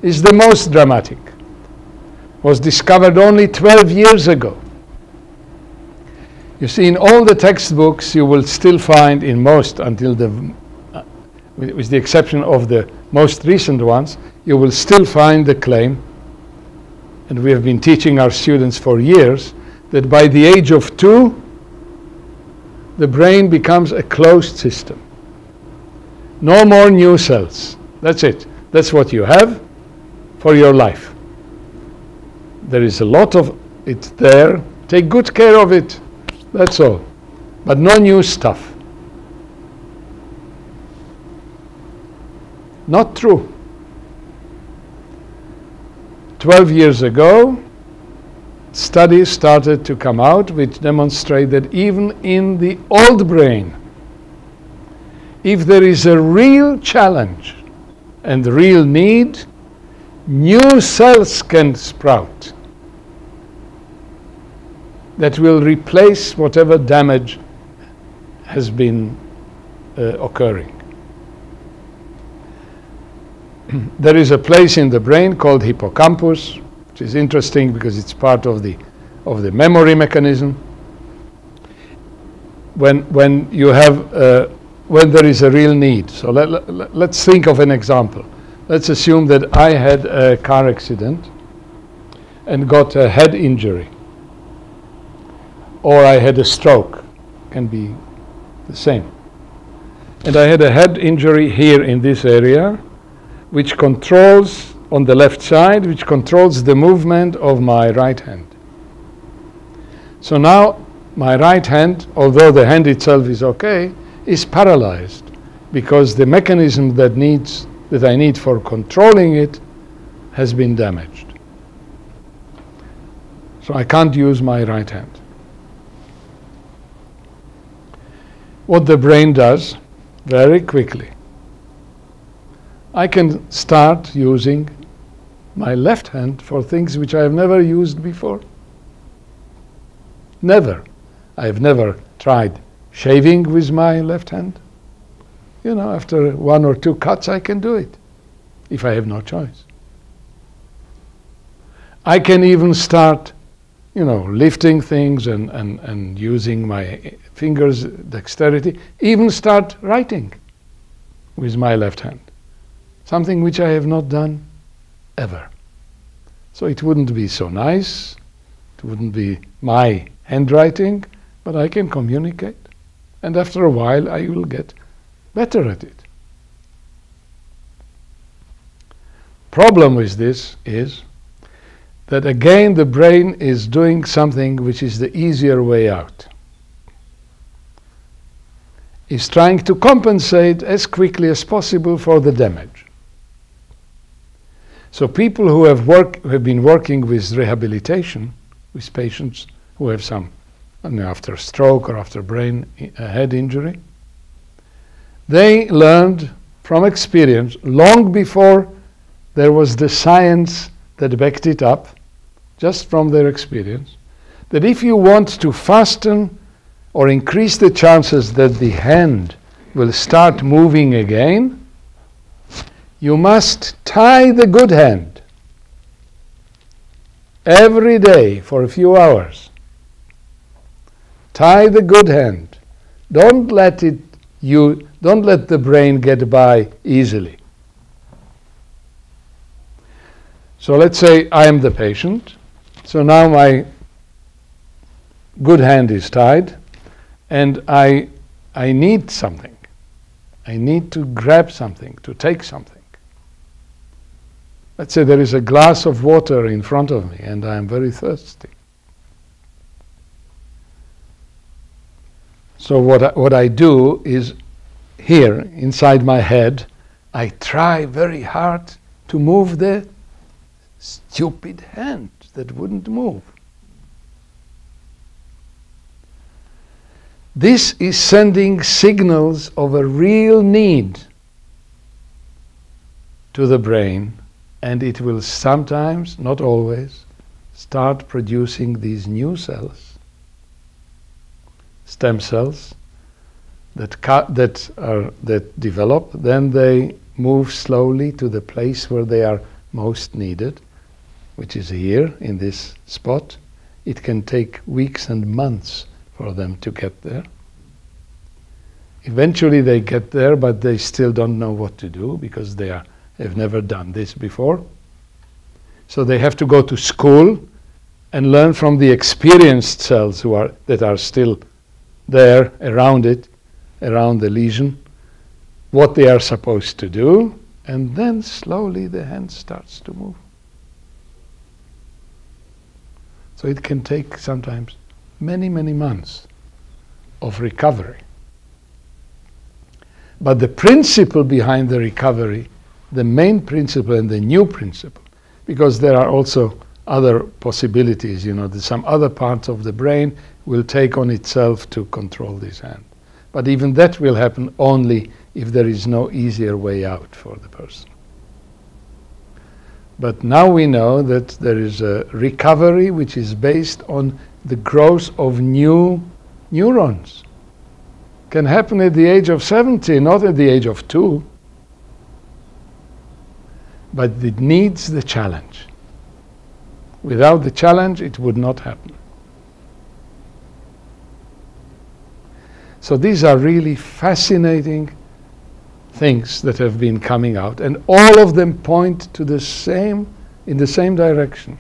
is the most dramatic. Was discovered only 12 years ago. You see, in all the textbooks, you will still find in most, until with the exception of the most recent ones, you will still find the claim, and we have been teaching our students for years, that by the age of 2, the brain becomes a closed system. No more new cells. That's it. That's what you have for your life. There is a lot of it there. Take good care of it. That's all. But no new stuff. Not true. 12 years ago, studies started to come out which demonstrate that even in the old brain, if there is a real challenge and real need, new cells can sprout that will replace whatever damage has been occurring. There is a place in the brain called hippocampus, which is interesting because it's part of the memory mechanism. When you have when there is a real need. So let's think of an example. Let's assume that I had a car accident and got a head injury, or I had a stroke. Can be the same. And I had a head injury here in this area, which controls, on the left side, which controls the movement of my right hand. So now my right hand, although the hand itself is okay, is paralyzed because the mechanism that I need for controlling it has been damaged. So I can't use my right hand. What the brain does very quickly, I can start using my left hand for things which I have never used before. Never. I have never tried shaving with my left hand. You know, after 1 or 2 cuts, I can do it if I have no choice. I can even start, lifting things and using my fingers' dexterity, even start writing with my left hand. Something which I have not done ever. So it wouldn't be so nice, it wouldn't be my handwriting, but I can communicate. And after a while, I will get better at it. Problem with this is that again the brain is doing something which is the easier way out. It's trying to compensate as quickly as possible for the damage. So people who have been working with rehabilitation, with patients who have some, after stroke or after head injury, they learned from experience, long before there was the science that backed it up, just from their experience, that if you want to fasten or increase the chances that the hand will start moving again, you must tie the good hand every day for a few hours. Tie the good hand. Don't let the brain get by easily. So let's say I am the patient. So now my good hand is tied, and I need something. I need to grab something, to take something. Let's say there is a glass of water in front of me, and I am very thirsty. So what I do is, here, inside my head, I try very hard to move the stupid hand that wouldn't move. This is sending signals of a real need to the brain, and it will sometimes, not always, start producing these new cells, stem cells, that develop. Then they move slowly to the place where they are most needed, which is here in this spot, it can take weeks and months for them to get there. Eventually they get there, but they still don't know what to do because they have never done this before. So they have to go to school and learn from the experienced cells that are still there around it, around the lesion, what they are supposed to do, and then slowly the hand starts to move. So it can take sometimes many, many months of recovery. But the principle behind the recovery, the main principle and the new principle, because there are also other possibilities, that some other parts of the brain will take on itself to control this hand. But even that will happen only if there is no easier way out for the person. But now we know that there is a recovery which is based on the growth of new neurons. Can happen at the age of 70, not at the age of 2. But it needs the challenge. Without the challenge, it would not happen. So these are really fascinating things that have been coming out, and all of them point to in the same direction.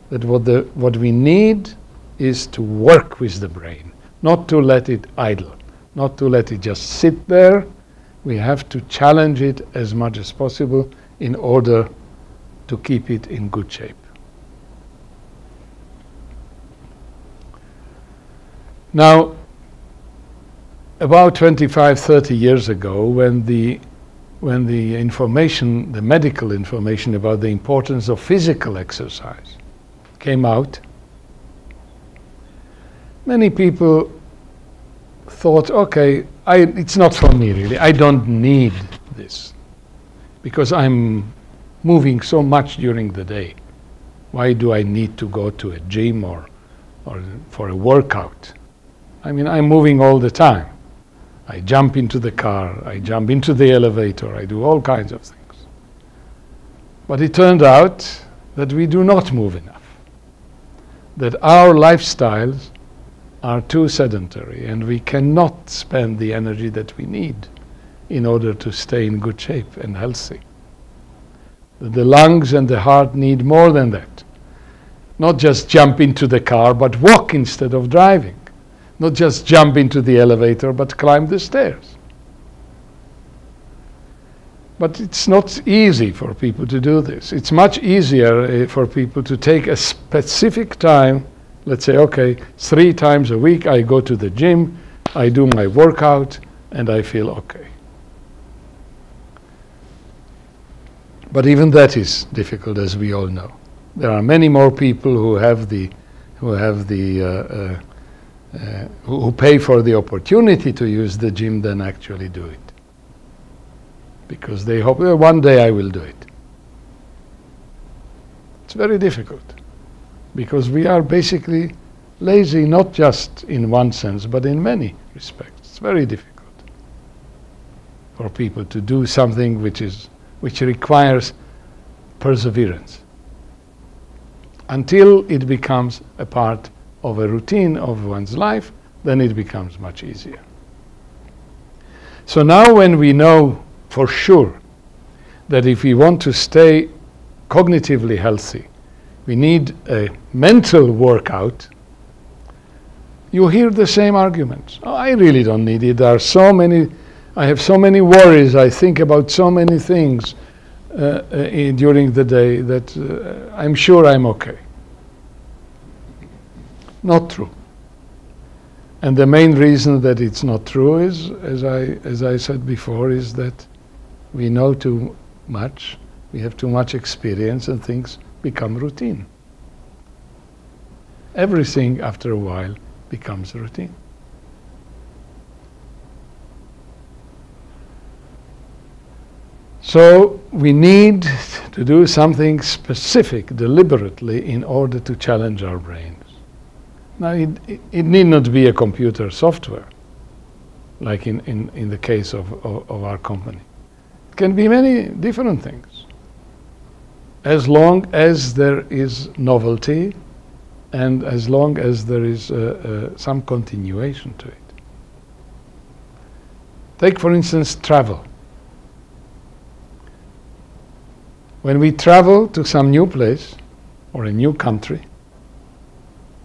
That what we need is to work with the brain, not to let it idle, not to let it just sit there. We have to challenge it as much as possible in order to keep it in good shape. Now, about 25, 30 years ago, when the information, the medical information about the importance of physical exercise came out, many people thought, okay, it's not for me really. I don't need this because I'm moving so much during the day. Why do I need to go to a gym or for a workout? I mean, I'm moving all the time. I jump into the car, I jump into the elevator, I do all kinds of things. But it turned out that we do not move enough, that our lifestyles are too sedentary and we cannot spend the energy that we need in order to stay in good shape and healthy. That the lungs and the heart need more than that. Not just jump into the car, but walk instead of driving. Not just jump into the elevator, but climb the stairs. But it's not easy for people to do this. It's much easier for people to take a specific time. Let's say, okay, 3 times a week I go to the gym, I do my workout, and I feel okay. But even that is difficult, as we all know. There are many more people who pay for the opportunity to use the gym than actually do it. Because they hope, one day I will do it. It's very difficult. Because we are basically lazy, not just in one sense, but in many respects. It's very difficult for people to do something which requires perseverance. Until it becomes a part of a routine of one's life, then it becomes much easier. So now when we know for sure that if we want to stay cognitively healthy, we need a mental workout, you hear the same arguments. Oh, I really don't need it. I have so many worries. I think about so many things during the day that I'm sure I'm okay. Not true. And the main reason that it's not true is, as I said before, is that we know too much, we have too much experience, and things become routine. Everything after a while becomes routine. So we need to do something specific deliberately in order to challenge our brains. Now, it need not be a computer software, like in the case of our company. It can be many different things. as long as there is novelty and as long as there is some continuation to it. Take, for instance, travel. When we travel to some new place or a new country,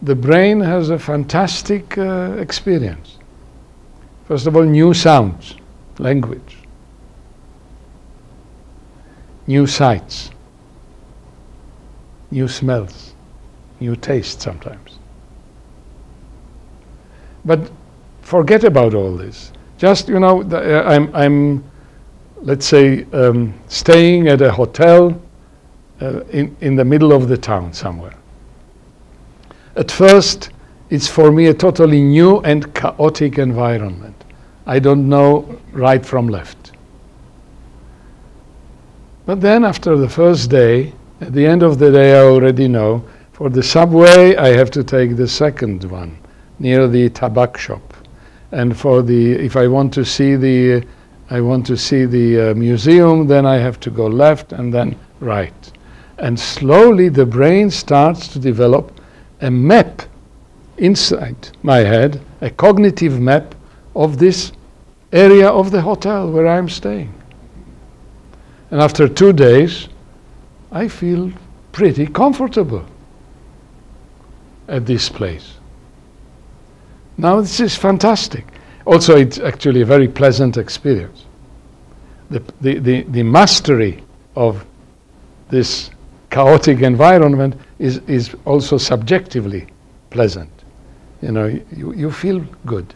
the brain has a fantastic experience. First of all, new sounds, language, new sights, new smells, new tastes sometimes. But forget about all this. Just, I'm let's say, staying at a hotel in the middle of the town somewhere. At first, it's for me a totally new and chaotic environment. I don't know right from left. But then after the first day, at the end of the day, I already know, for the subway, I have to take the second one, near the tobacco shop. And if I want to see the museum, then I have to go left and then right. And slowly the brain starts to develop a map inside my head, a cognitive map of this area of the hotel where I'm staying. And after 2 days, I feel pretty comfortable at this place. Now this is fantastic. Also, it's actually a very pleasant experience. The mastery of this chaotic environment is also subjectively pleasant. You feel good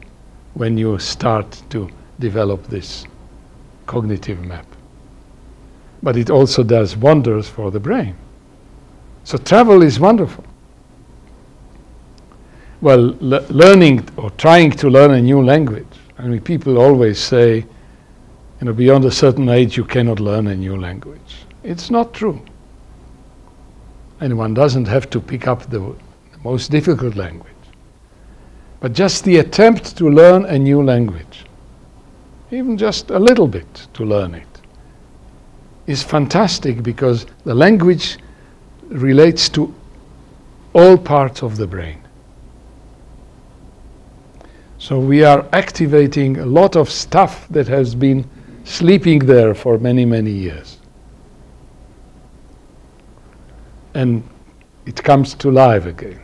when you start to develop this cognitive map. But it also does wonders for the brain. So travel is wonderful. Well, learning or trying to learn a new language. I mean, people always say, beyond a certain age you cannot learn a new language. It's not true. And one doesn't have to pick up the most difficult language. But just the attempt to learn a new language, even just a little bit to learn it, is fantastic because the language relates to all parts of the brain. So we are activating a lot of stuff that has been sleeping there for many, many years. And it comes to life again.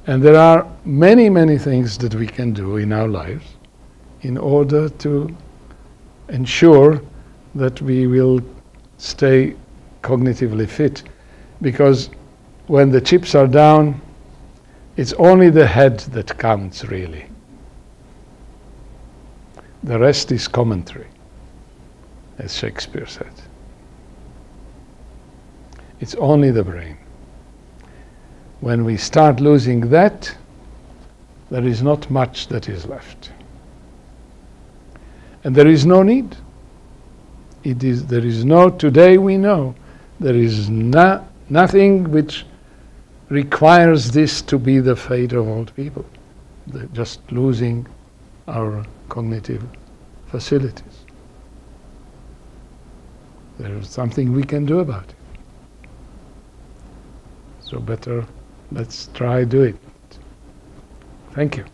And there are many, many things that we can do in our lives in order to ensure that we will stay cognitively fit. Because when the chips are down, it's only the head that counts, really. The rest is commentary, as Shakespeare said. It's only the brain. When we start losing that, there is not much that is left. And there is no need. Today we know, there is nothing which requires this to be the fate of old people. Just losing our cognitive facilities. There is something we can do about it. So better, let's try do it. Thank you.